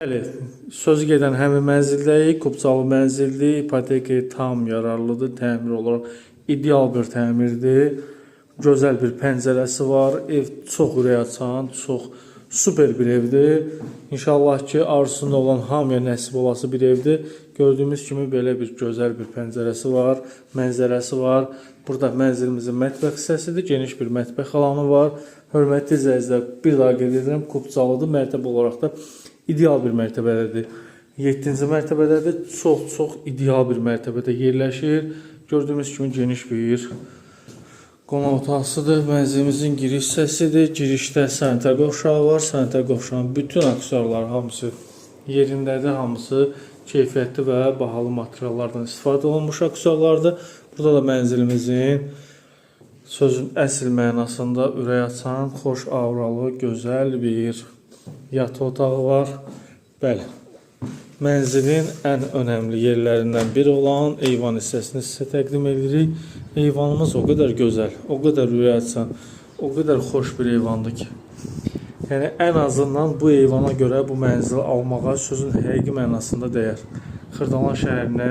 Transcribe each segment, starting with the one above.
Bəli, söz gedən həmin mənzildəyik, Qubçalı mənzildir, ipoteka tam yararlıdır, təmir olaraq ideal bir təmirdir. Gözəl bir pəncərəsi var, ev çox ürək açan, çox super bir evdir. İnşallah ki, arzusunda olan hamıya nəsib olası bir evdir. Gördüyümüz kimi belə bir gözəl bir pəncərəsi var, mənzərəsi var. Burada mənzilimizin mətbəx hissəsidir, geniş bir mətbəx alanı var. Hörmətli izləyicilər, bir daha qeyd edirəm, Qubçalıdır, mərtəbə olaraq da ideal bir mərtəbədədir. 7-ci mərtəbədədir. Çox ideal bir mərtəbədə yerləşir. Gördüyümüz kimi geniş bir qonaq otağısıdır. Mənzilimizin giriş hissəsidir. Girişdə sanitar qovşağı var. Sanitar qovşağın bütün aksesuarları hamısı yerindədir. Hamısı keyfiyyətli və bahalı materiallardan istifadə olunmuş aksesuarlardır. Burada da mənzilimizin sözün əsl mənasında ürək açan, xoş auralı, gözəl bir yatı otağı var. Bəli, mənzilin ən önəmli yerlərindən biri olan eyvan hissəsini sizə təqdim edirik. Eyvanımız o qədər gözəl, o qədər ürək açan, o qədər xoş bir eyvandır ki. Yəni, ən azından bu eyvana görə bu mənzili almağa sözün həqiqi mənasında dəyər. Xırdalan şəhərinə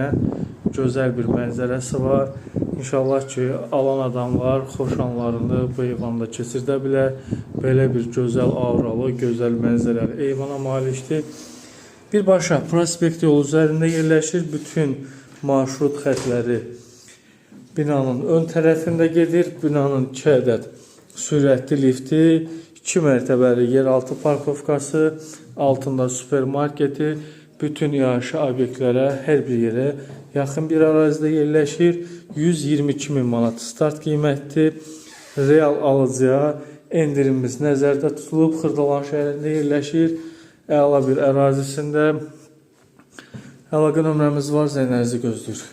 gözəl bir mənzərəsi var. İnşallah ki, alan adamlar xoş anlarını bu eyvanda keçirdə bilər. Belə bir gözəl auralı, gözəl mənzərəli eyvana malikdir. Birbaşa prospekt yolu üzərində yerləşir. Bütün marşrut xətləri binanın ön tərəfində gedir. Binanın 2 ədəd sürətli lifti, 2 mərtəbəli yeraltı parkovkası, altında supermarketi, bütün yaşayış obyektlərə, hər bir yerə yaxın bir ərazidə yerləşir. 122.000 manat start qiymətidir. Real alıcıya endirimimiz nəzərdə tutulub. Xırdalan şəhərində yerləşir. Əla bir ərazisində. Əlaqə nömrəmiz var, zənglərinizi gözləyir.